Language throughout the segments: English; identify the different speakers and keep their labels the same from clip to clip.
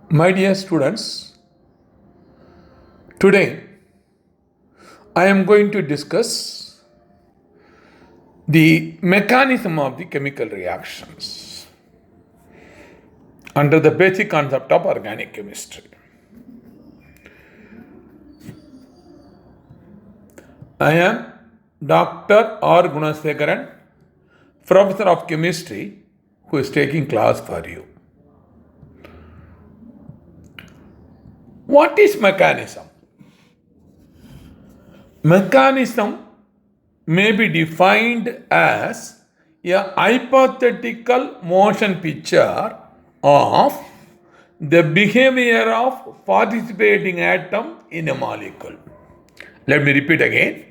Speaker 1: My dear students, today I am going to discuss the mechanism of the chemical reactions under the basic concept of organic chemistry. I am Dr. R. Gunasekaran, Professor of Chemistry, who is taking class for you. What is mechanism? Mechanism may be defined as a hypothetical motion picture of the behavior of participating atom in a molecule. Let me repeat again.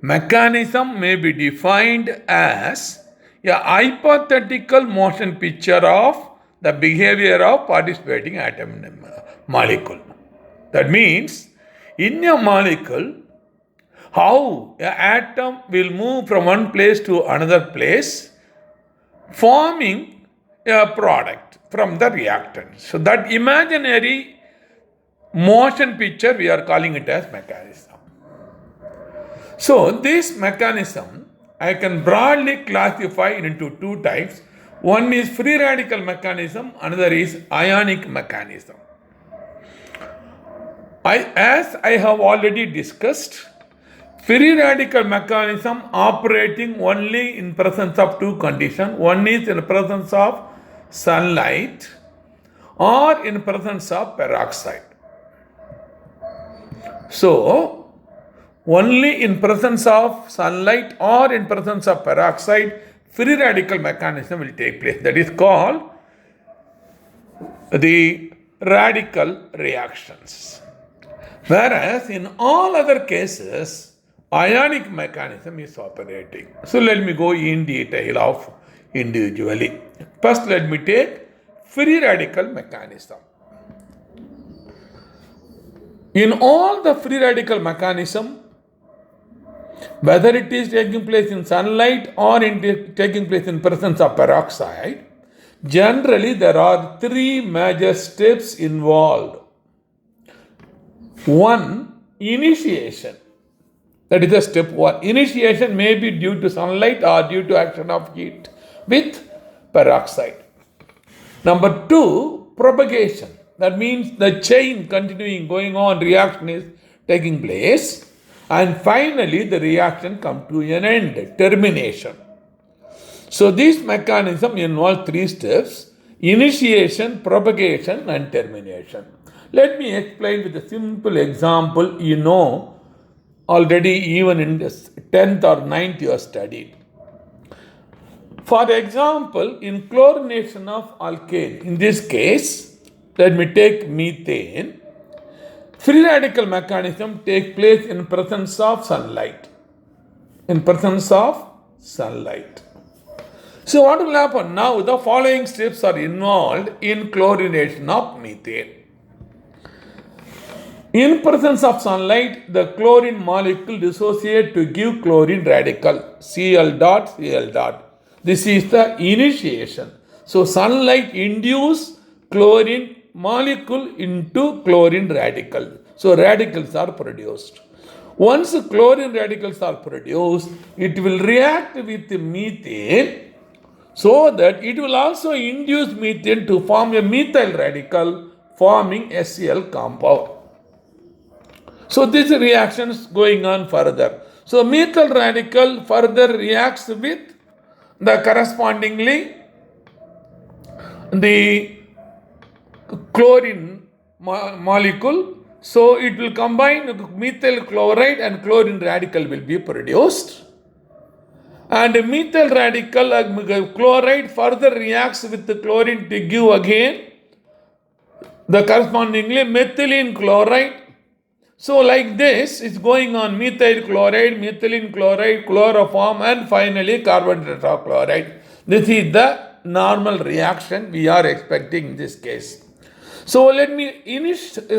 Speaker 1: Mechanism may be defined as a hypothetical motion picture of the behavior of participating atom in a molecule. That means, in a molecule, how an atom will move from one place to another place, forming a product from the reactant. So that imaginary motion picture, we are calling it as mechanism. So this mechanism, I can broadly classify it into two types. One is free radical mechanism, another is ionic mechanism. As I have already discussed, free radical mechanism operating only in presence of two conditions. One is in presence of sunlight or in presence of peroxide. So, only in presence of sunlight or in presence of peroxide, free radical mechanism will take place. That is called the radical reactions. Whereas in all other cases, ionic mechanism is operating. So let me go in detail of individually. First, let me take free radical mechanism. In all the free radical mechanism, whether it is taking place in sunlight or taking place in presence of peroxide, generally there are three major steps involved. One, initiation. That is the step one. Initiation may be due to sunlight or due to action of heat with peroxide. Number two, propagation. That means the chain continuing, going on, reaction is taking place. And finally, the reaction comes to an end, termination. So this mechanism involves three steps: initiation, propagation, and termination. Let me explain with a simple example. You know, already even in the 10th or 9th you have studied. For example, in chlorination of alkane, in this case, let me take methane. Free radical mechanism takes place in presence of sunlight. In presence of sunlight. So what will happen? Now the following steps are involved in chlorination of methane. In presence of sunlight, the chlorine molecule dissociates to give chlorine radical, Cl dot, Cl dot. This is the initiation. So sunlight induces chlorine molecule into chlorine radical. So radicals are produced. Once chlorine radicals are produced, it will react with methane so that it will also induce methane to form a methyl radical, forming HCl compound. So this reaction is going on further. So methyl radical further reacts with the correspondingly the chlorine molecule. So it will combine with methyl chloride and chlorine radical will be produced. And methyl radical chloride further reacts with the chlorine to give again the correspondingly methylene chloride. So like this, it's going on methyl chloride, methylene chloride, chloroform, and finally carbon tetrachloride. This is the normal reaction we are expecting in this case. So let me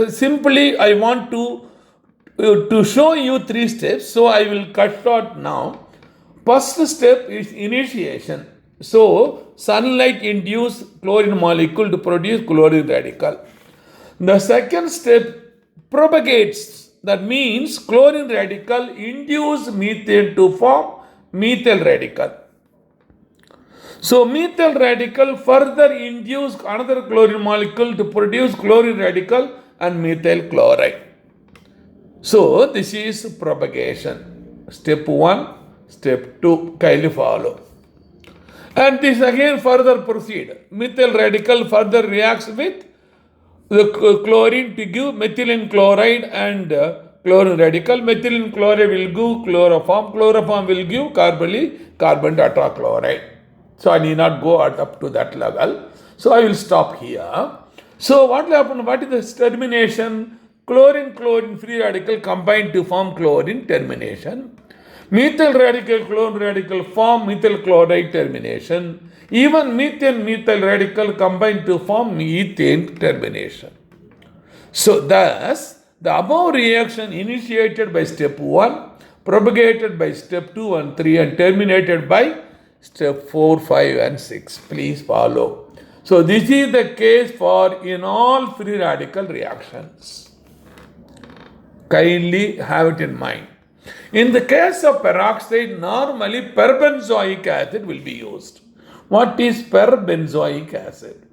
Speaker 1: simply I want to show you three steps. So I will cut short now. First step is initiation. So sunlight induces chlorine molecule to produce chlorine radical. The second step propagates. That means chlorine radical induce methane to form methyl radical. So methyl radical further induce another chlorine molecule to produce chlorine radical and methyl chloride. So this is propagation. Step 1, step 2, kindly follow. And this again further proceed. Methyl radical further reacts with the chlorine to give methylene chloride and chlorine radical. Methylene chloride will give chloroform. Chloroform will give carbon tetrachloride. So I need not go up to that level. So I will stop here. So what will happen? What is this termination? Chlorine free radical combine to form chlorine termination. Methyl radical, chlorine radical form methyl chloride termination. Even methane methyl radical combine to form methane termination. So thus, the above reaction initiated by step 1, propagated by step 2 and 3 and terminated by step 4, 5 and 6. Please follow. So this is the case for in all free radical reactions. Kindly have it in mind. In the case of peroxide, normally perbenzoic acid will be used. What is perbenzoic acid?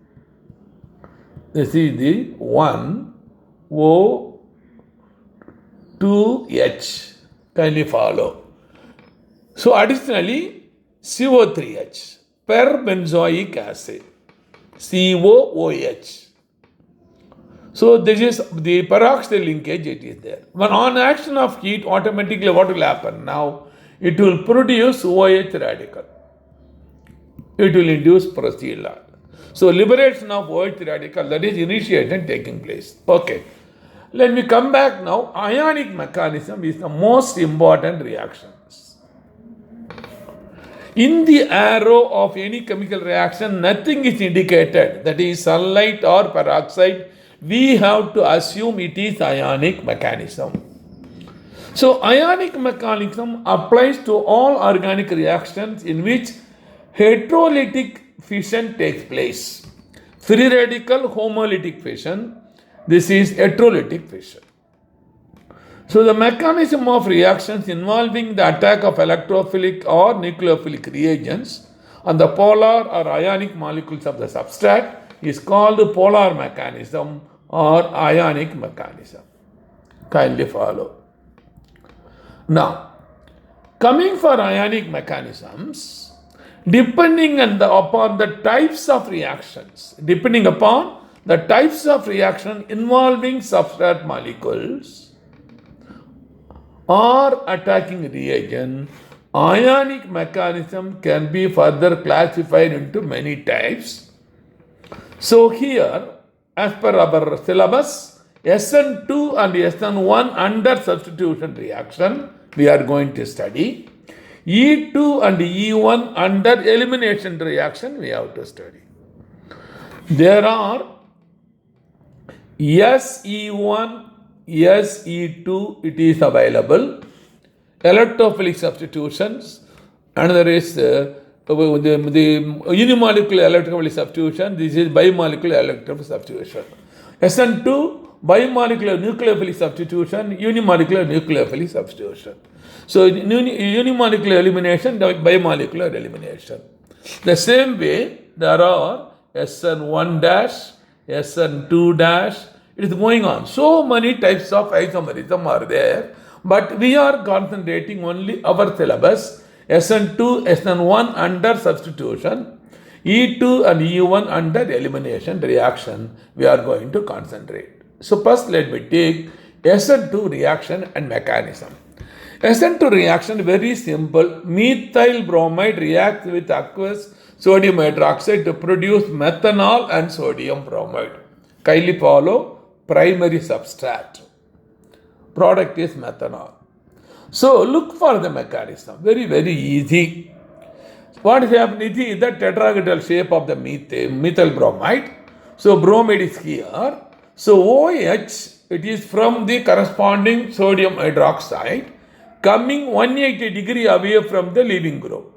Speaker 1: This is the 1O2H. Kindly follow. So additionally, CO3H, perbenzoic acid, COOH. So this is the peroxide linkage, it is there. When on action of heat, automatically what will happen? Now, it will produce OH radical. It will induce procedure. So liberation of OH radical, that is initiation taking place. Okay. Let me come back now. Ionic mechanism is the most important reactions. In the arrow of any chemical reaction, nothing is indicated, that is sunlight or peroxide. We have to assume it is ionic mechanism. So ionic mechanism applies to all organic reactions in which heterolytic fission takes place. Free radical homolytic fission. This is heterolytic fission. So the mechanism of reactions involving the attack of electrophilic or nucleophilic reagents on the polar or ionic molecules of the substrate is called polar mechanism or ionic mechanism. Kindly follow. Now, coming for ionic mechanisms, depending upon the types of reactions, involving substrate molecules or attacking reagent, ionic mechanism can be further classified into many types. So here, as per our syllabus, SN2 and SN1 under substitution reaction we are going to study. E2 and E1 under elimination reaction we have to study. There are SE1, SE2, it is available. Electrophilic substitutions. Another is the unimolecular electrophilic substitution. This is bimolecular electrophilic substitution. SN2, bimolecular nucleophilic substitution, unimolecular nucleophilic substitution. So unimolecular elimination, bimolecular elimination. The same way there are SN1 dash, SN2 dash. It is going on. So many types of isomerism are there, but we are concentrating only our syllabus. SN2, SN1 under substitution, E2 and E1 under elimination reaction, we are going to concentrate. So first let me take SN2 reaction and mechanism. SN2 reaction very simple. Methyl bromide reacts with aqueous sodium hydroxide to produce methanol and sodium bromide. Kindly follow. Primary substrate. Product is methanol. So look for the mechanism. Very, very easy. What is happening is the tetrahedral shape of the methyl bromide. So bromide is here. So OH, it is from the corresponding sodium hydroxide coming 180 degree away from the leaving group.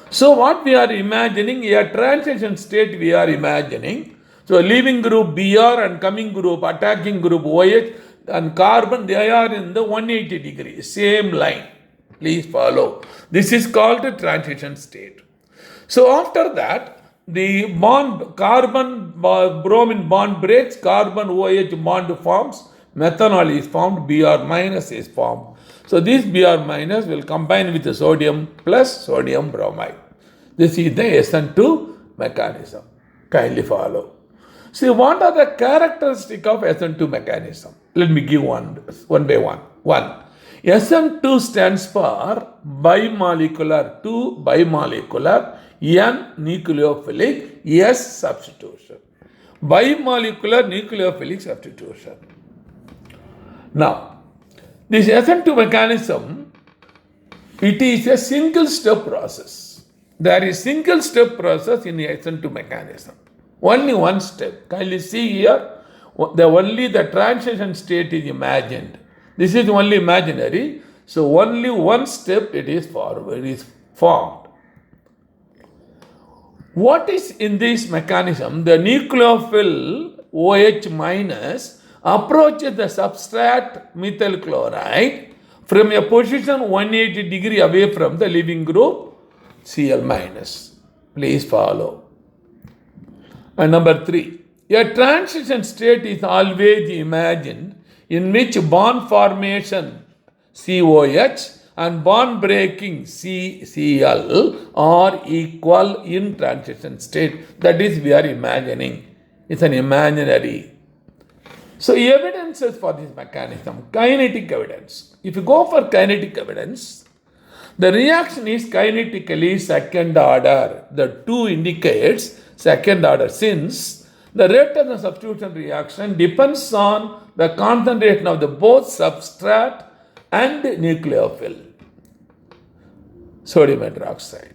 Speaker 1: So what we are imagining, a transition state we are imagining. So leaving group Br and coming group, attacking group OH and carbon, they are in the 180 degrees, same line. Please follow. This is called the transition state. So after that, the bond carbon bromine bond breaks, carbon OH bond forms, methanol is formed, Br minus is formed. So this Br minus will combine with the sodium plus sodium bromide. This is the SN2 mechanism. Kindly follow. See, what are the characteristics of SN2 mechanism? Let me give one by one. One, SN2 stands for bimolecular, 2 bimolecular, N nucleophilic, S substitution. Bimolecular nucleophilic substitution. Now, this SN2 mechanism, it is a single step process. There is single step process in the SN2 mechanism. Only one step. Kindly see here, only the transition state is imagined. This is only imaginary. So only one step it is formed. What is in this mechanism? The nucleophile OH minus approaches the substrate methyl chloride from a position 180 degree away from the leaving group Cl minus. Please follow. And number 3, a transition state is always imagined in which bond formation COH and bond breaking CCl are equal in transition state. That is, we are imagining. It's an imaginary. So evidences for this mechanism, kinetic evidence. If you go for kinetic evidence, the reaction is kinetically second order. The 2 indicates second order since the rate of the substitution reaction depends on the concentration of the both substrate and nucleophile sodium hydroxide.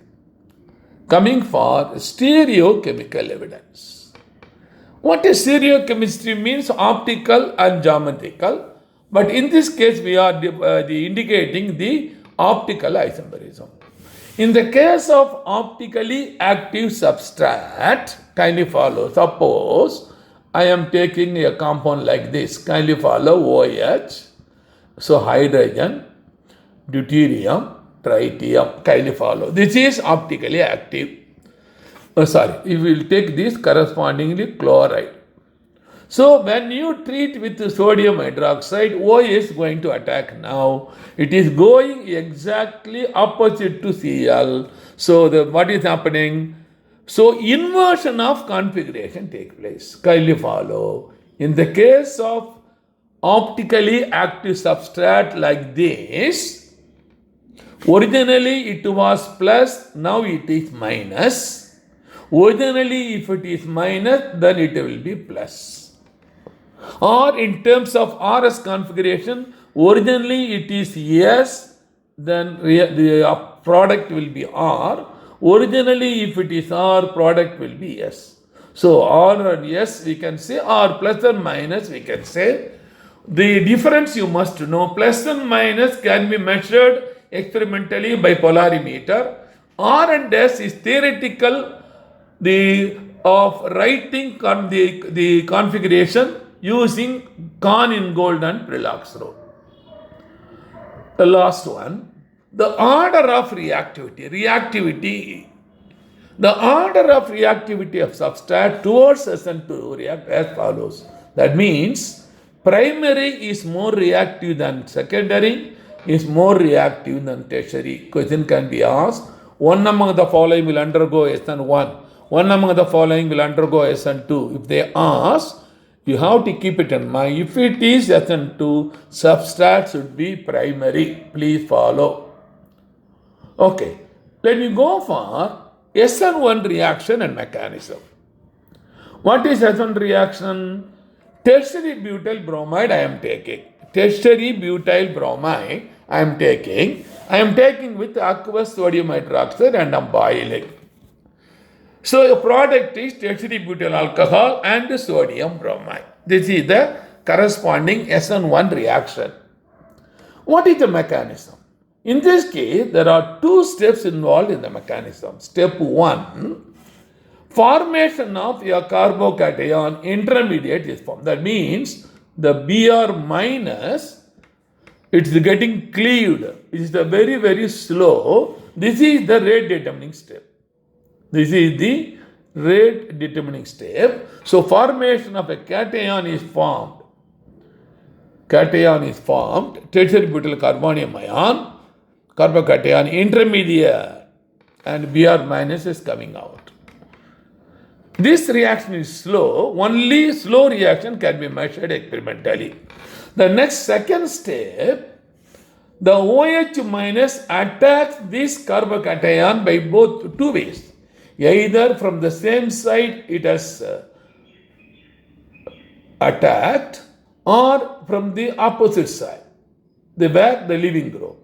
Speaker 1: Coming for stereochemical evidence. What is stereochemistry means? Optical and geometrical, but in this case we are indicating the optical isomerism. In the case of optically active substrate, kindly follow. Suppose I am taking a compound like this. Kindly follow OH. So hydrogen, deuterium, tritium. Kindly follow. This is optically active. We will take this correspondingly chloride. So when you treat with sodium hydroxide, O is going to attack now. It is going exactly opposite to Cl. So what is happening? So inversion of configuration takes place. Kindly follow. In the case of optically active substrate like this, originally it was plus, now it is minus. Originally if it is minus, then it will be plus. Or in terms of RS configuration, originally it is S, then the product will be R. Originally if it is R, product will be S. So R and S we can say, or plus and minus we can say. The difference you must know, plus and minus can be measured experimentally by polarimeter. R and S is theoretical of writing the configuration using Kahn in gold and Prelog's-Rowe. The last one, the order of reactivity. The order of reactivity of substrate towards SN2 react as follows. That means primary is more reactive than secondary, is more reactive than tertiary. Question can be asked, one among the following will undergo SN1, one among the following will undergo SN2. If they ask, you have to keep it in mind. If it is SN2, substrate should be primary. Please follow. Okay, let me go for SN1 reaction and mechanism. What is SN1 reaction? Tertiary butyl bromide I am taking. Tertiary butyl bromide I am taking. I am taking with aqueous sodium hydroxide and I am boiling. So the product is tertiary butyl alcohol and sodium bromide. This is the corresponding SN1 reaction. What is the mechanism? In this case, there are 2 steps involved in the mechanism. Step 1, formation of a carbocation intermediate is formed. That means the Br minus, it's getting cleaved. It is the very, very slow. This is the rate determining step. This is the rate determining step. So formation of a cation is formed. Cation is formed. Tertiary butyl carbonium ion, carbocation intermediate, and Br minus is coming out. This reaction is slow. Only slow reaction can be measured experimentally. The next second step, the OH minus attacks this carbocation by both two ways. Either from the same side it has attacked, or from the opposite side, where the leaving group.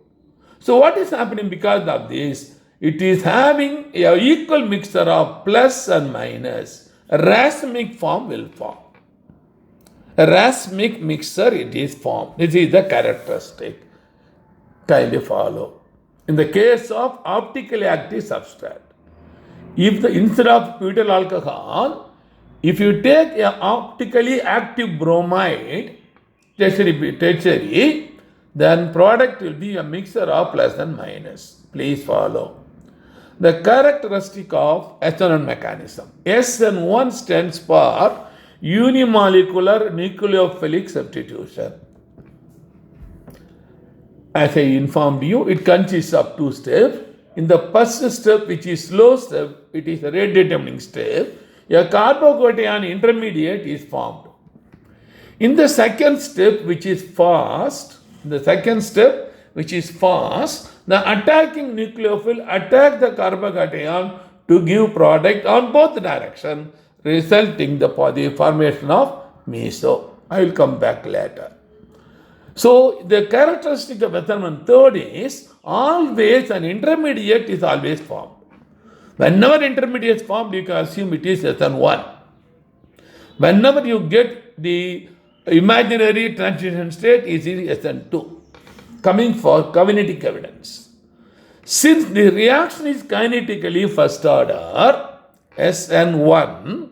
Speaker 1: So what is happening because of this? It is having an equal mixture of plus and minus. A racemic form will form. A racemic mixture it is formed. This is the characteristic. Kindly follow. In the case of optically active substrate, if instead of butyl alcohol, if you take an optically active bromide, tertiary, then product will be a mixture of plus and minus. Please follow. The characteristic of SN1 mechanism. SN1 stands for unimolecular nucleophilic substitution. As I informed you, it consists of two steps. In the first step, which is slow step, it is a rate determining step. A carbocation intermediate is formed. In the second step, which is fast, the attacking nucleophile attack the carbocation to give product on both directions, resulting the formation of meso. I will come back later. So the characteristic of ethanol third is always an intermediate is always formed. Whenever intermediate is formed, you can assume it is SN1. Whenever you get the imaginary transition state, it is SN2. Coming for kinetic evidence. Since the reaction is kinetically first order, SN1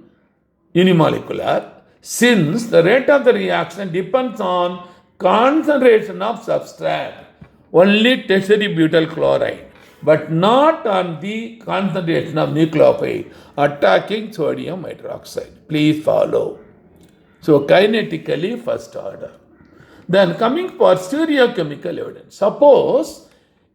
Speaker 1: unimolecular, since the rate of the reaction depends on concentration of substrate, only tertiary butyl chloride, but not on the concentration of nucleophile attacking sodium hydroxide. Please follow. So kinetically first order. Then coming for stereochemical evidence. Suppose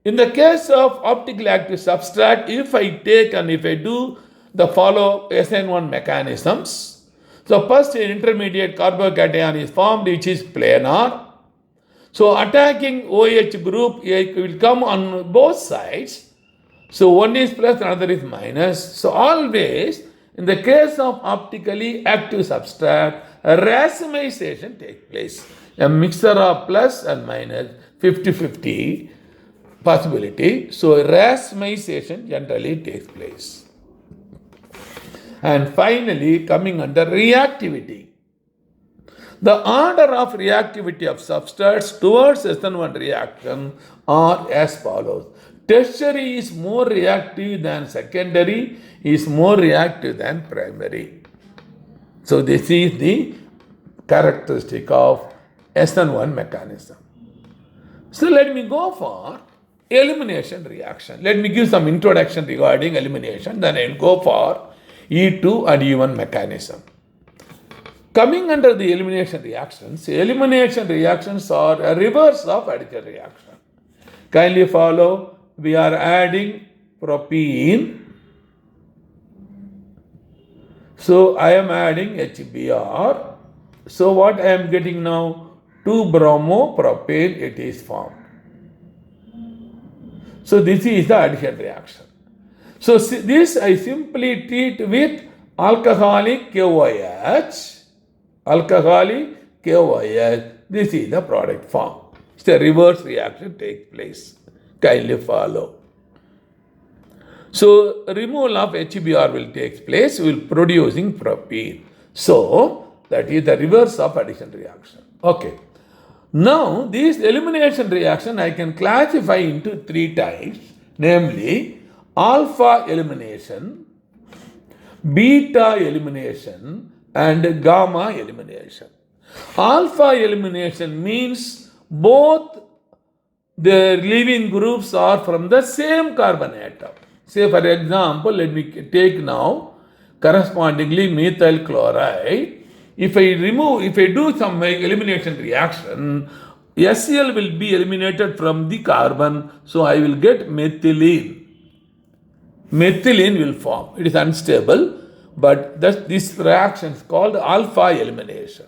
Speaker 1: in the case of optically active substrate, if I take and if I do the follow SN1 mechanisms, so first an intermediate carbocation is formed which is planar. So attacking OH group will come on both sides. So one is plus, another is minus. So always in the case of optically active substrate, a racemization takes place. A mixture of plus and minus, 50-50 possibility. So racemization generally takes place. And finally, coming under reactivity. The order of reactivity of substrates towards SN1 reaction are as follows. Tertiary is more reactive than secondary, is more reactive than primary. So this is the characteristic of SN1 mechanism. So let me go for elimination reaction. Let me give some introduction regarding elimination, then I will go for E2 and E1 mechanism. Coming under the elimination reactions are a reverse of addition reaction. Kindly follow. We are adding propene. So I am adding HBr. So what I am getting now? 2-bromopropane, it is formed. So this is the addition reaction. So this I simply treat with alcoholic KOH. Alcoholic KOH. This is the product form. It's a reverse reaction takes place. Kindly follow. So removal of HBr will take place, will producing propene. So that is the reverse of addition reaction. Okay. Now this elimination reaction I can classify into three types, namely alpha elimination, beta elimination and gamma elimination. Alpha elimination means both the leaving groups are from the same carbon atom. Say for example, let me take now correspondingly methyl chloride. If I do some elimination reaction, HCl will be eliminated from the carbon, so I will get methylene. Methylene will form. It is unstable, but this reaction is called alpha elimination.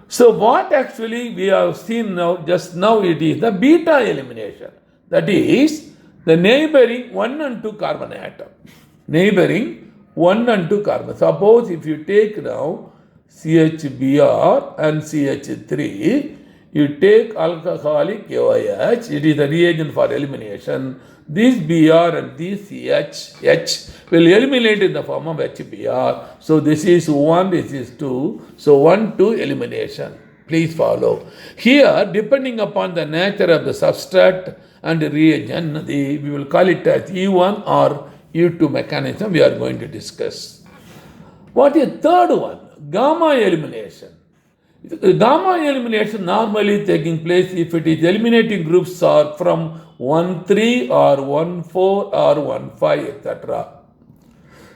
Speaker 1: So what actually we have seen now, just now, it is the beta elimination. That is the neighboring 1 and 2 carbon atom. Neighboring 1 and 2 carbon. Suppose if you take now CHBr and CH3, you take alcoholic OH, it is the reagent for elimination. This Br and this CH will eliminate in the form of HBr. So this is 1, this is 2. So 1, 2 elimination. Please follow. Here, depending upon the nature of the substrate and the reagent, we will call it as E1 or E2 mechanism we are going to discuss. What is third one? Gamma elimination. Gamma elimination normally taking place if it is eliminating groups are from 1,3 or 1,4 or 1,5, etc.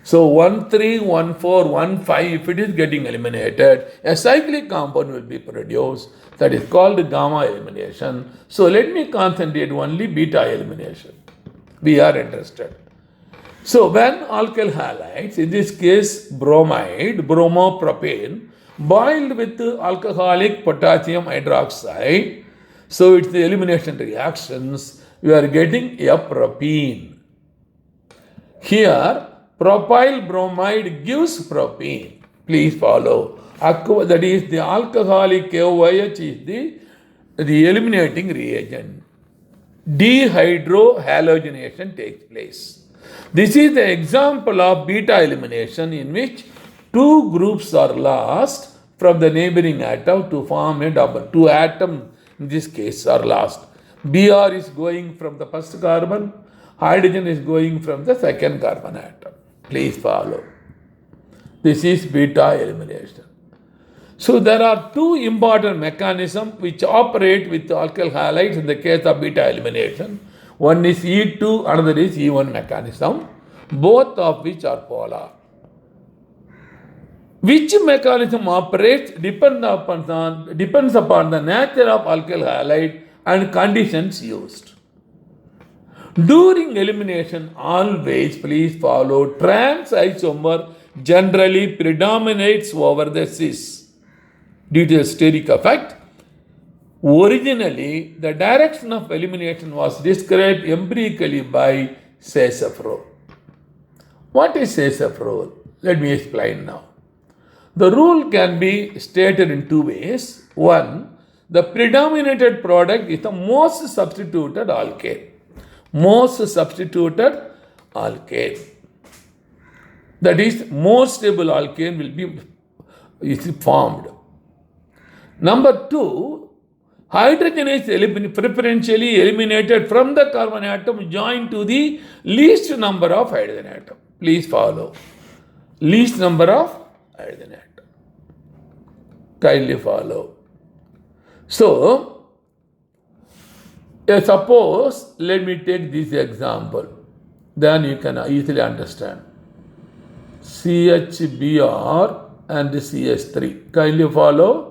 Speaker 1: So 1,3, 1,4, 1,5, if it is getting eliminated, a cyclic compound will be produced. That is called gamma elimination. So let me concentrate only beta elimination. We are interested. So when alkyl halides, in this case bromide, bromopropane, boiled with alcoholic potassium hydroxide, so it's the elimination reactions, we are getting a propene. Here, propyl bromide gives propene. Please follow. That is the alcoholic OH is the eliminating reagent. Dehydrohalogenation takes place. This is the example of beta elimination in which two groups are lost from the neighboring atom to form a double. Two atoms in this case are lost. Br is going from the first carbon, hydrogen is going from the second carbon atom. Please follow. This is beta elimination. So there are two important mechanisms which operate with alkyl halides in the case of beta elimination. One is E2, another is E1 mechanism, both of which are polar. Which mechanism operates depends upon the nature of alkyl halide and conditions used. During elimination, always please follow, trans isomer generally predominates over the cis due to the steric effect. Originally, the direction of elimination was described empirically by Seyssefroth. What is Seyssefroth? Let me explain now. The rule can be stated in two ways. One, the predominated product is the most substituted alkane. Most substituted alkane. That is, more stable alkane will be formed. Number two, hydrogen is preferentially eliminated from the carbon atom joined to the least number of hydrogen atom. Please follow. Least number of hydrogen atom. Kindly follow. So, suppose, let me take this example. Then you can easily understand. CHBr and CH3. Kindly follow.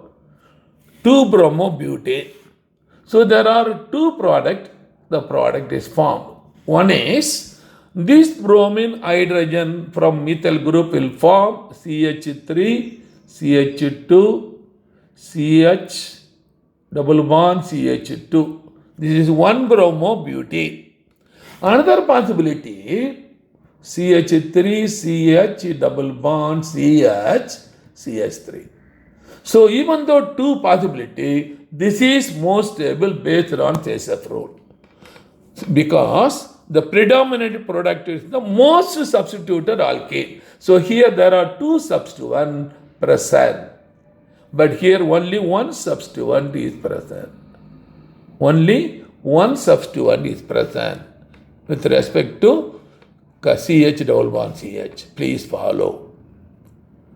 Speaker 1: 2-bromobutane. So there are two products. The product is formed. One is this bromine hydrogen from methyl group will form CH3, CH2, CH double bond CH2. This is 1-bromobutane. Another possibility, CH3, CH double bond CH, CH3. So even though two possibility, this is most stable based on Seyssefroth, because the predominant product is the most substituted alkane. So here there are two substituents present, but here only one substituent is present. Only one substituent is present with respect to CH double bond CH. Please follow.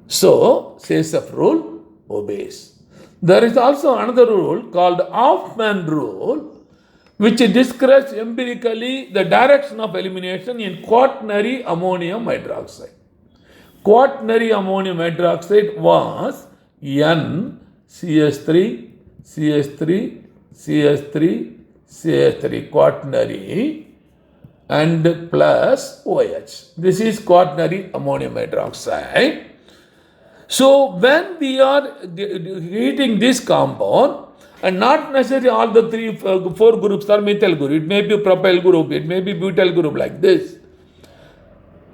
Speaker 1: So, Saysov rule obeys. There is also another rule called Hoffman rule, which describes empirically the direction of elimination in quaternary ammonium hydroxide. Quaternary ammonium hydroxide was NCH3, CH3, CH3, CH3 quaternary and plus OH. This is quaternary ammonium hydroxide. So when we are heating this compound, and not necessarily all the four groups are methyl group, it may be propyl group, it may be butyl group like this.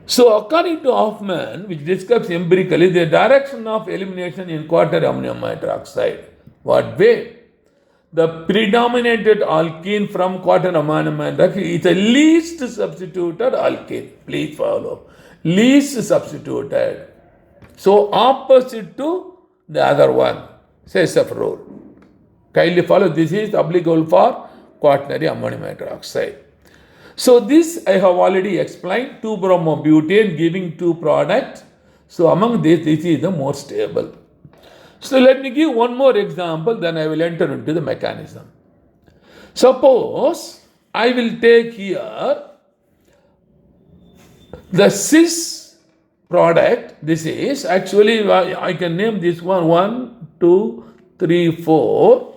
Speaker 1: So according to Hoffman, which describes empirically the direction of elimination in quaternary ammonium hydroxide, what way? The predominated alkene from quaternary ammonium hydroxide is the least substituted alkene. Please follow. Least substituted. So opposite to the other one. Saysov rule. Kindly follow. This is applicable for quaternary ammonium hydroxide. So this I have already explained. 2-bromobutane giving two products. So among this is the more stable. So let me give one more example, then I will enter into the mechanism. Suppose I will take here the cis product. This is actually, I can name this one 1, 2, 3, 4.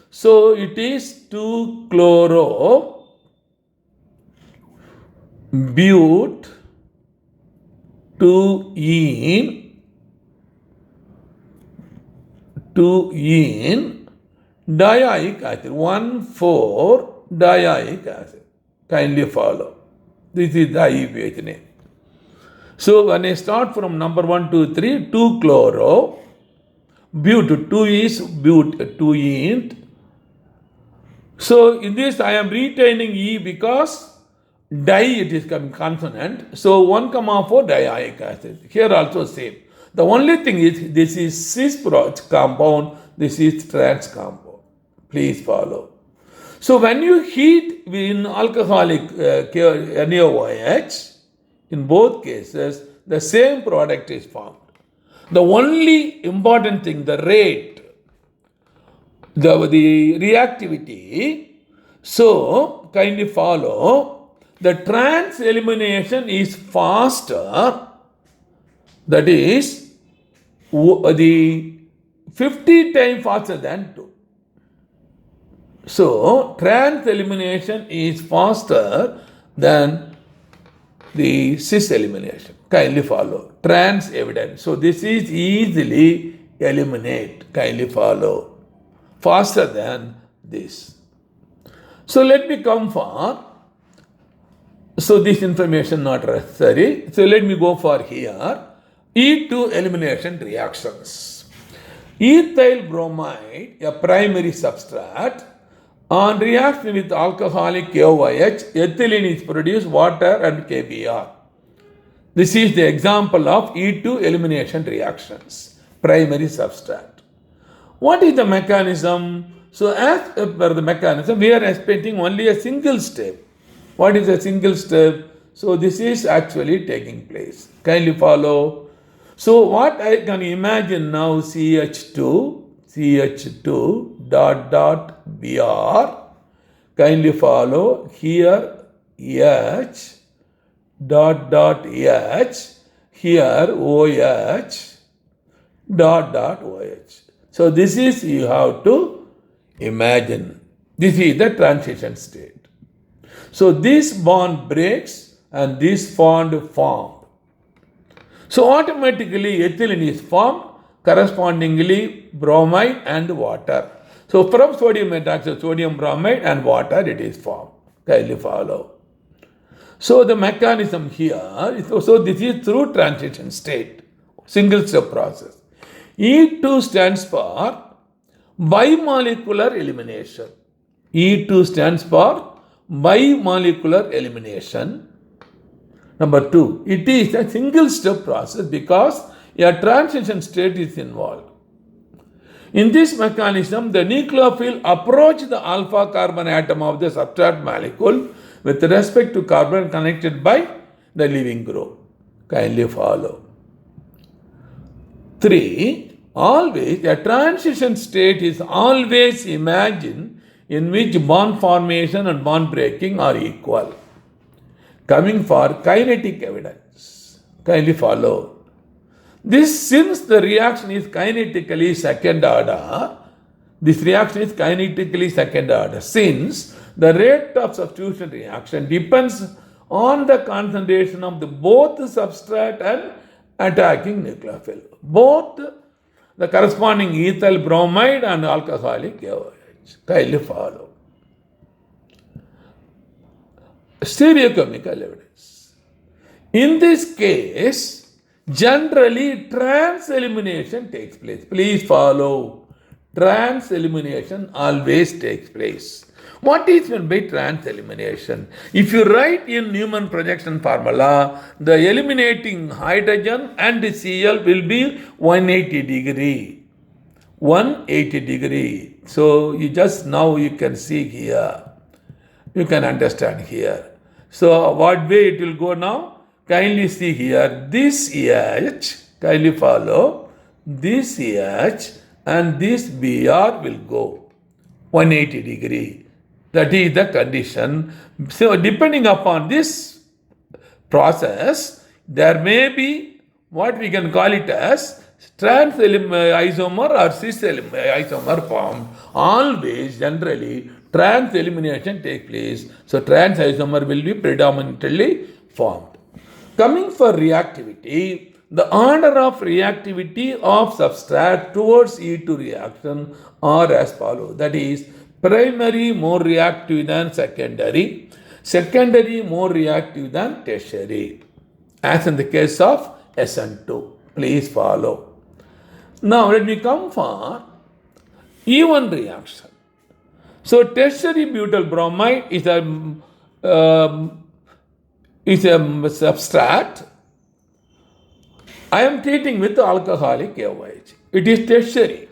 Speaker 1: So it is 2-chloro but 2-ene 2-ene dioic acid, 1,4-dioic acid. Kindly follow. This is the IUPAC name. So when I start from number 1, 2, 3, 2-chloro, but 2 is but 2-ene. So in this I am retaining E because di it is coming consonant. So 1,4 dioic acid. Here also same. The only thing is this is cis compound, this is trans compound. Please follow. So when you heat in alcoholic NaOH, in both cases, the same product is formed. The only important thing, the rate, the reactivity. So kindly follow. The trans elimination is faster. That is the 50 times faster than 2. So trans elimination is faster than the cis elimination. Kindly follow. Trans evidence. So this is easily eliminate. Kindly follow. Faster than this. So let me come for. So this information not necessary. So let me go for here. E2 elimination reactions. Ethyl bromide, a primary substrate, on reaction with alcoholic KOH, ethylene is produced, water and KBr. This is the example of E2 elimination reactions, primary substrate. What is the mechanism? So as per the mechanism, we are expecting only a single step. What is a single step? So this is actually taking place. Kindly follow. So what I can imagine now, CH2 Br. Kindly follow. Here H H. Here OH OH. So this is, you have to imagine. This is the transition state. So this bond breaks and this bond formed. So automatically ethylene is formed, correspondingly bromide and water. So from sodium hydroxide, sodium bromide and water it is formed. Kindly follow. So the mechanism here, so this is through transition state, single step process. E2 stands for bimolecular elimination. E2 stands for bimolecular elimination. Number 2, it is a single step process because a transition state is involved. In this mechanism, the nucleophile approaches the alpha carbon atom of the substrate molecule with respect to carbon connected by the living group. Kindly follow. 3. Always, a transition state is always imagined in which bond formation and bond breaking are equal. Coming for kinetic evidence. Kindly follow. This, since the reaction is kinetically second order, since the rate of substitution reaction depends on the concentration of both substrate and attacking nucleophile. Both the corresponding ethyl bromide and alcoholic AOH. Kindly follow. Stereochemical evidence. In this case, generally trans elimination takes place. Please follow. Trans elimination always takes place. What is meant by trans elimination? If you write in Newman projection formula, the eliminating hydrogen and Cl will be 180 degree. 180 degree. So you can see here. You can understand here. So what way it will go now? Kindly see here. This H, kindly follow. This H and this Br will go 180 degree. That is the condition. So depending upon this process, there may be what we can call it as trans isomer or cis isomer formed. Always, generally, trans elimination takes place. So trans isomer will be predominantly formed. Coming for reactivity, the order of reactivity of substrate towards E2 reaction are as follows. That is, primary more reactive than secondary, secondary more reactive than tertiary, as in the case of SN2. Please follow. Now let me come for E1 reaction. So tertiary butyl bromide is a substrate. I am treating with alcoholic AOH. It is tertiary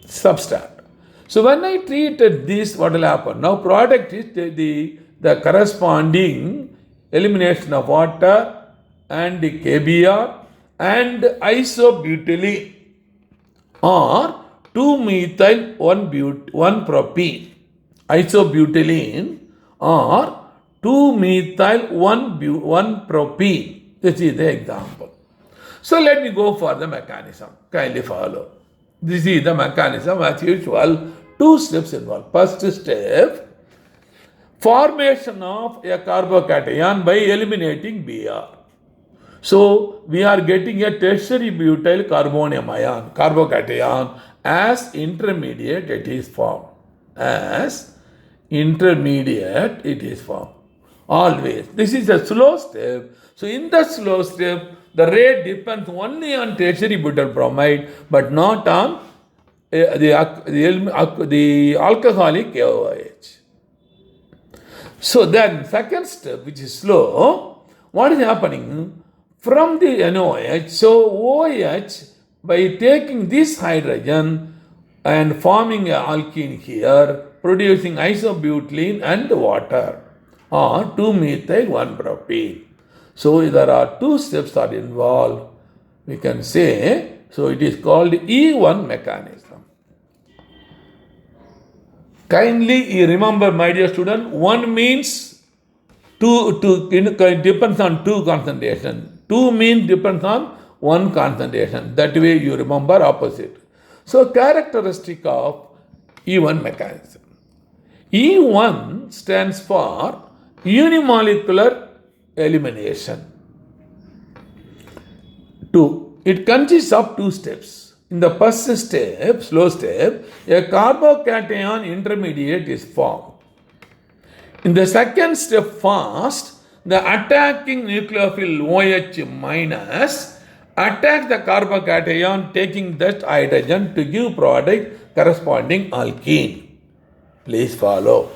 Speaker 1: substrate. So when I treated this, what will happen? Now product is the corresponding elimination of water and the KBr and isobutylene or 2-methyl-1-propene. Isobutylene or 2-methyl-1-propene. This is the example. So let me go for the mechanism. Kindly follow. This is the mechanism. As usual, 2 steps involved. First step, formation of a carbocation by eliminating Br. So we are getting a tertiary butyl carbonium ion, carbocation, as intermediate it is formed. As intermediate it is formed. Always. This is a slow step. So in the slow step, the rate depends only on tertiary butyl bromide, but not on the alcoholic AOH. So then, second step, which is slow, what is happening? From the NOH, so OH, by taking this hydrogen and forming an alkene here, producing isobutylene and water, or 2-methyl-1-propene. So there are 2 steps are involved. We can say, so it is called E1 mechanism. Kindly remember, my dear student, 1 means 2 depends on 2 concentration. 2 means depends on 1 concentration. That way you remember opposite. So characteristic of E1 mechanism. E1 stands for unimolecular elimination. 2. It consists of 2 steps. In the first step, slow step, a carbocation intermediate is formed. In the second step, fast, the attacking nucleophile OH minus attacks the carbocation, taking that hydrogen to give product corresponding alkene. Please follow.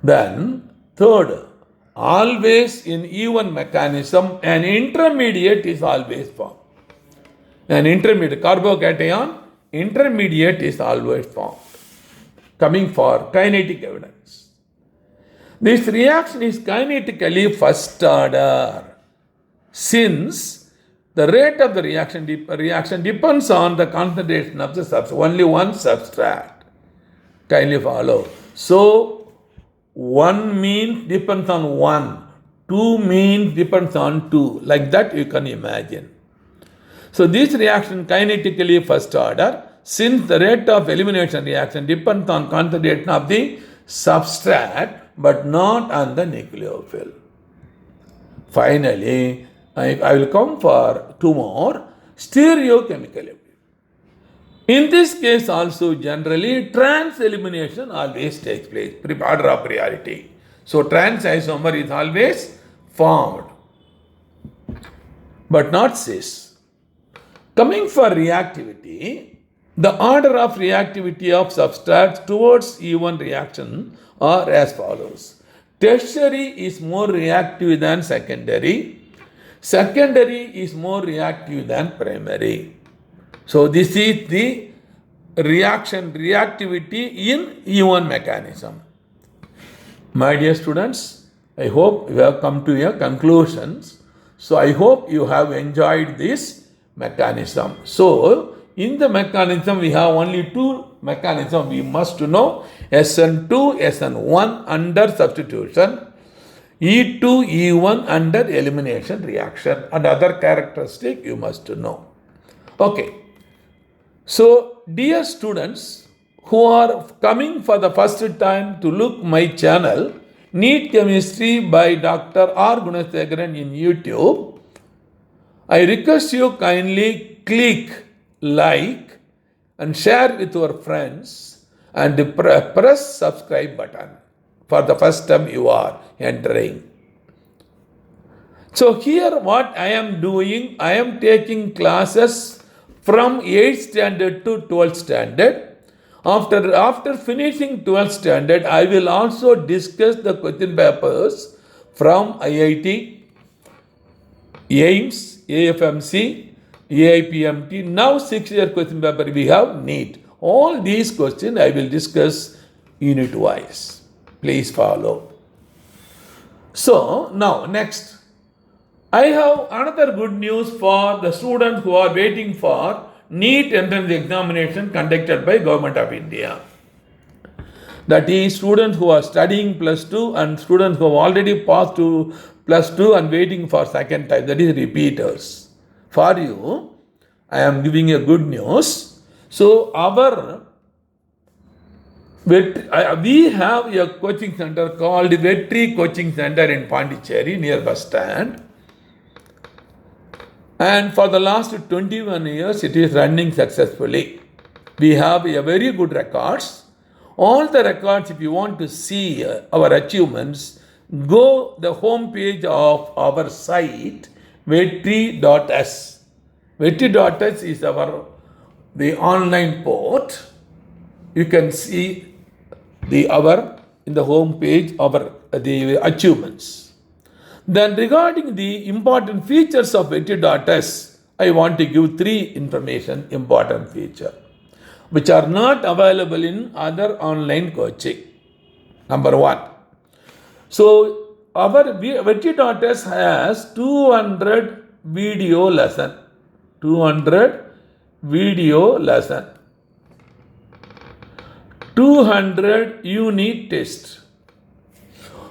Speaker 1: Then, third, always in E1 mechanism, an intermediate is always formed. An intermediate, carbocation, intermediate is always formed. Coming for kinetic evidence. This reaction is kinetically first order since the rate of the reaction depends on the concentration of the substance. Only one substrate. Kindly follow. So, one means depends on one. Two means depends on two. Like that you can imagine. So, this reaction kinetically first order since the rate of elimination reaction depends on concentration of the substrate but not on the nucleophile. Finally, I will come for two more. Stereochemical. In this case also generally trans elimination always takes place, order of priority. So trans isomer is always formed but not cis. Coming for reactivity, the order of reactivity of substrates towards E1 reaction are as follows. Tertiary is more reactive than secondary. Secondary is more reactive than primary. So this is the reactivity in E1 mechanism. My dear students, I hope you have come to your conclusions. So I hope you have enjoyed this mechanism. So in the mechanism, we have only two mechanisms we must know. SN2, SN1 under substitution, E2, E1 under elimination reaction, and other characteristic you must know. Okay. So, dear students who are coming for the first time to look my channel, NEET Chemistry by Dr. R. Gunasekaran in YouTube, I request you kindly click like and share with your friends and press subscribe button for the first time you are entering. So here what I am doing, I am taking classes from 8th standard to 12th standard. After finishing 12th standard, I will also discuss the question papers from IIT, AIMS, AFMC, AIPMT. Now 6-year question paper we have NEET. All these questions I will discuss unit wise. Please follow. So now next, I have another good news for the students who are waiting for NEET entrance examination conducted by Government of India. That is students who are studying plus 2 and students who have already passed to plus 2 and waiting for second time. That is repeaters. For you, I am giving a good news. So we have a coaching center called Vetri Coaching Center in Pondicherry near bus stand. And for the last 21 years, it is running successfully. We have a very good records. All the records, if you want to see our achievements, go the home page of our site, vetri.s. Vetri.s is the online port. You can see in the home page the achievements. Then regarding the important features of Vetri.s, I want to give 3 important features which are not available in other online coaching. Number 1. So our Vetri.s has 200 video lesson. 200 200 unit test.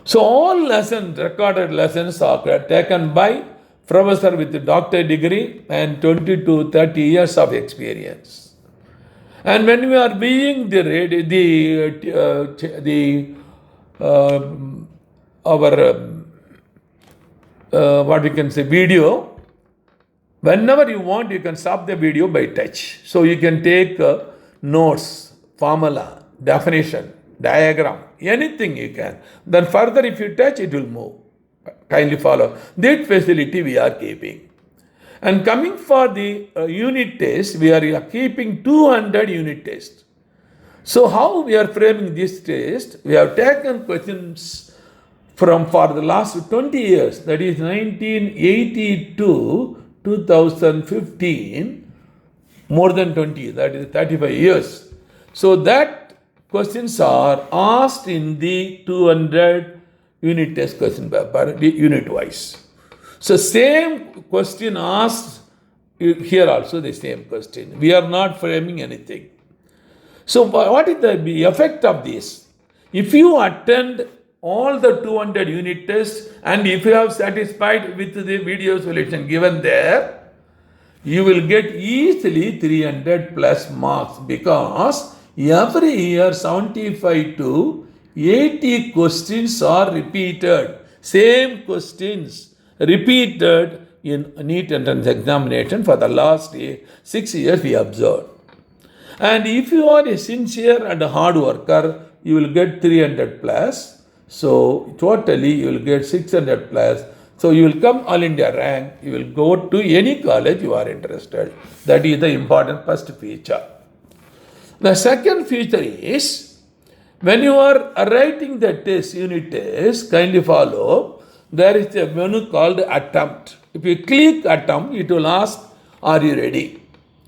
Speaker 1: So all lessons, recorded lessons are taken by professor with a doctorate degree and 20 to 30 years of experience. And when we are being video, whenever you want, you can stop the video by touch. So you can take notes, formula, definition, diagram, anything you can. Then further, if you touch, it will move. Kindly follow. That facility we are keeping. And coming for the unit test, we are keeping 200 unit tests. So how we are framing this test? We have taken questions for the last 20 years, that is 1980 to 2015, more than 20, that is 35 years. So that questions are asked in the 200 unit test question paper, unit wise. So same question asked here also the same question. We are not framing anything. So what is the effect of this? If you attend all the 200 unit tests and if you have satisfied with the video solution given there, you will get easily 300 plus marks, because every year 75 to 80 questions are repeated. Same questions repeated in NEET entrance examination for the last 6 years we observed. And if you are a sincere and a hard worker, you will get 300 plus. So totally you will get 600 plus. So you will come All India rank. You will go to any college you are interested. That is the important first feature. The second feature is, when you are writing the test, unit test, kindly follow, there is a menu called attempt. If you click attempt, it will ask, are you ready?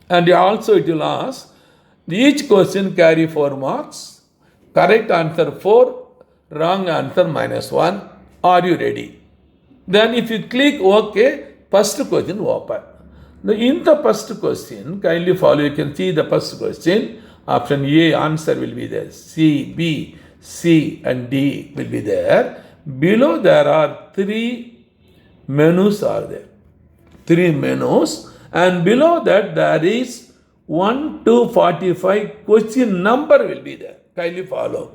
Speaker 1: And also it will ask, each question carry 4 marks, correct answer 4, wrong answer -1. Are you ready? Then if you click OK, first question open. In the first question, kindly follow, you can see the first question. Option A, answer will be there. C, B, C and D will be there. Below there are 3 menus are there. 3 menus, and below that there is 1 to 45 question number will be there. Kindly follow.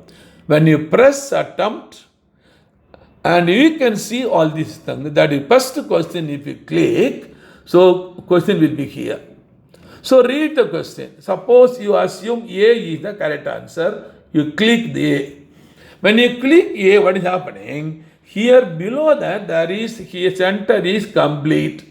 Speaker 1: When you press attempt, and you can see all these things. That is first question. If you click, so question will be here. So read the question. Suppose you assume A is the correct answer. You click the A. When you click A, what is happening? Here below that there is, here center is complete.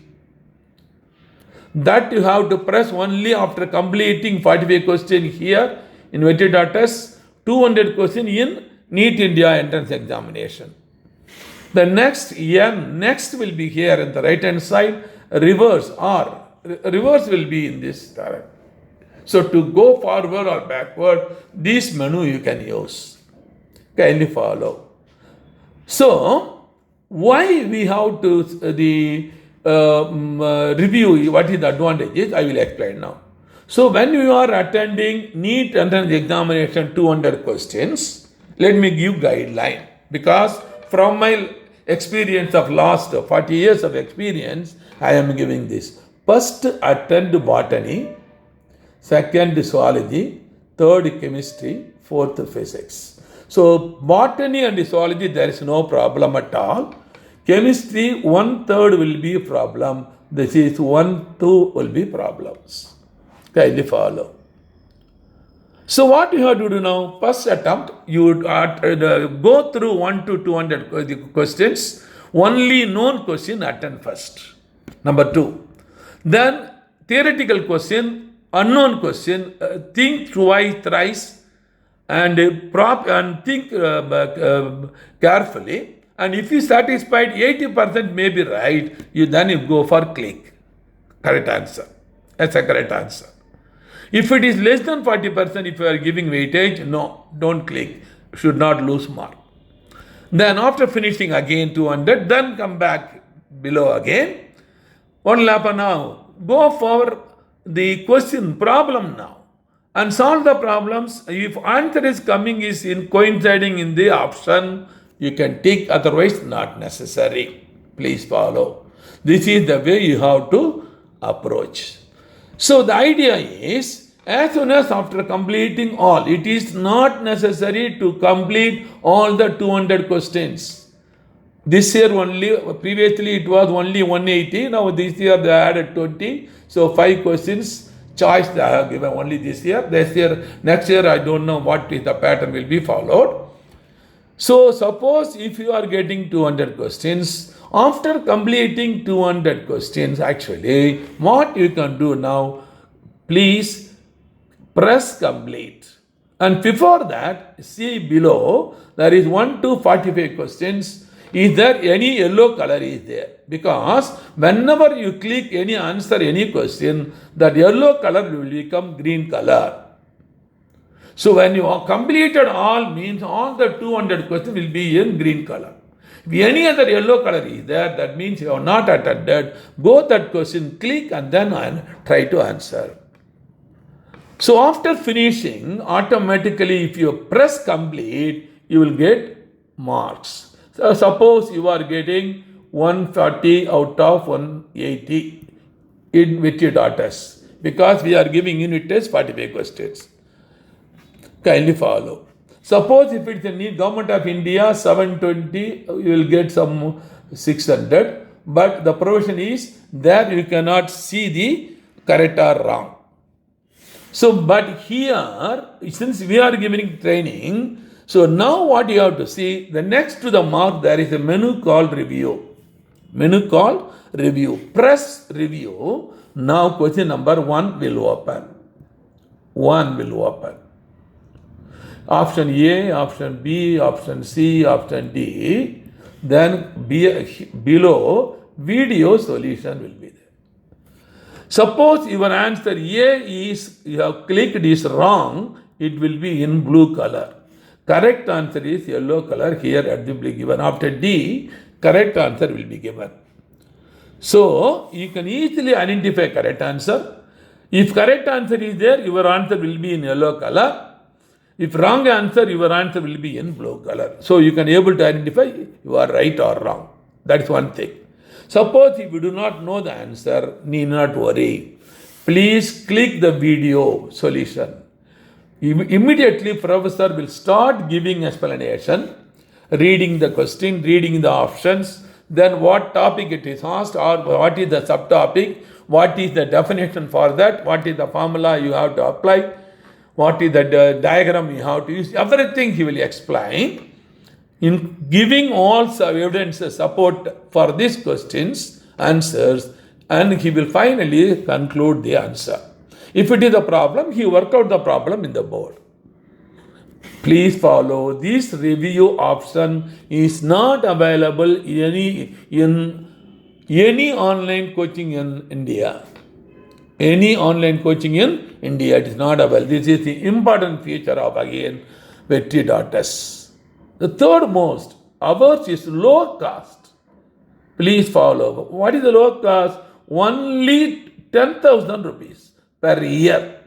Speaker 1: That you have to press only after completing 45 question here in Vetida test, 200 question in NEET India entrance examination. The next will be here in the right hand side, reverse will be in this direction. So to go forward or backward, this menu you can use. Kindly follow. So why we have to review what is the advantages, I will explain now. So when you are attending NEET entrance examination 200 questions, let me give guideline, because from my experience of last 40 years of experience, I am giving this. First attend botany, second zoology, third chemistry, fourth physics. So botany and zoology there is no problem at all. Chemistry 1/3 will be a problem. This is 1/2 will be problems. Kindly follow. So what you have to do now? First attempt, you would go through 1 to 200 questions. Only known question attend first. Number 2. Then theoretical question, unknown question, think twice, thrice, and think carefully. And if you satisfied 80% may be right, then you go for click. Correct answer. That's a correct answer. If it is less than 40%, if you are giving weightage, no, don't click. Should not lose mark. Then after finishing again 200, then come back below again. What will happen now? Go for the question problem now and solve the problems. If answer is coming is in coinciding in the option, you can tick, otherwise not necessary. Please follow. This is the way you have to approach. So the idea is, as soon as after completing all, it is not necessary to complete all the 200 questions. This year only, previously it was only 180, now this year they added 20. So 5 questions choice they have given only this year. Next year I don't know what is the pattern will be followed. So suppose if you are getting 200 questions, after completing 200 questions, actually what you can do now, please press complete. And before that, see below, there is 1 to 45 questions. Is there any yellow color is there? Because whenever you click any answer, any question, that yellow color will become green color. So when you have completed all, means all the 200 questions will be in green color. If any other yellow color is there, that means you have not attended. Go that question, click, and then try to answer. So after finishing, automatically if you press complete, you will get marks. So suppose you are getting 140 out of 180 in with your daughters, because we are giving unit test 45 questions. Kindly follow. Suppose if it's a government of India 720, you will get some 600, but the provision is there you cannot see the correct or wrong. So, but here, since we are giving training, so now what you have to see, the next to the mark, there is a menu called review. Menu called review. Press review. Now question number 1 will open. 1 will open. Option A, option B, option C, option D. Then below, video solution will be there. Suppose your answer A is, you have clicked is wrong, it will be in blue color. Correct answer is yellow color, here at the given. After D, correct answer will be given. So, you can easily identify correct answer. If correct answer is there, your answer will be in yellow color. If wrong answer, your answer will be in blue color. So, you can able to identify you are right or wrong. That is one thing. Suppose if you do not know the answer, need not worry. Please click the video solution. Immediately, professor will start giving explanation, reading the question, reading the options, then what topic it is asked, or what is the subtopic, what is the definition for that, what is the formula you have to apply, what is the diagram you have to use, everything he will explain. In giving all evidence support for these questions, answers, and he will finally conclude the answer. If it is a problem, he work out the problem in the board. Please follow. This review option is not available in any online coaching in India. Any online coaching in India, it is not available. This is the important feature of, again, Vetri.S. The third most, ours is low cost. Please follow. What is the low cost? Only 10,000 rupees per year.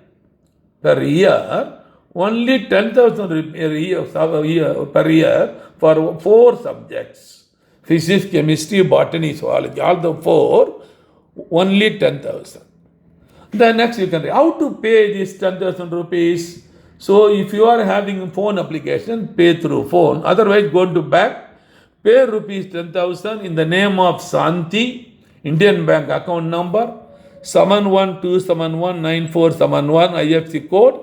Speaker 1: Per year, only 10,000 per year for 4 subjects. Physics, chemistry, botany, zoology, all the 4, only 10,000. Then next you can, how to pay this 10,000 rupees? So if you are having phone application, pay through phone. Otherwise, go to bank, pay rupees 10,000 in the name of Santi, Indian Bank account number 7127194771, IFC code,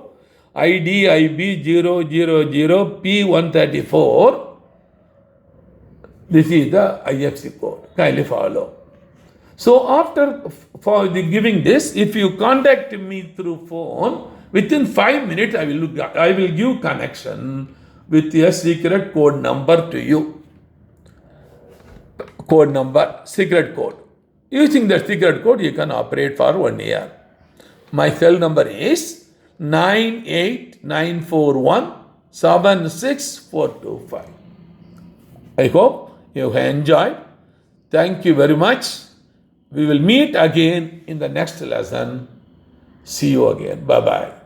Speaker 1: ID IB 000P134. This is the IFC code. Kindly follow. So after for the giving this, if you contact me through phone, within 5 minutes, I will give connection with a secret code number to you. Code number, secret code. Using the secret code, you can operate for 1 year. My cell number is 98941 I hope you have enjoyed. Thank you very much. We will meet again in the next lesson. See you again. Bye-bye.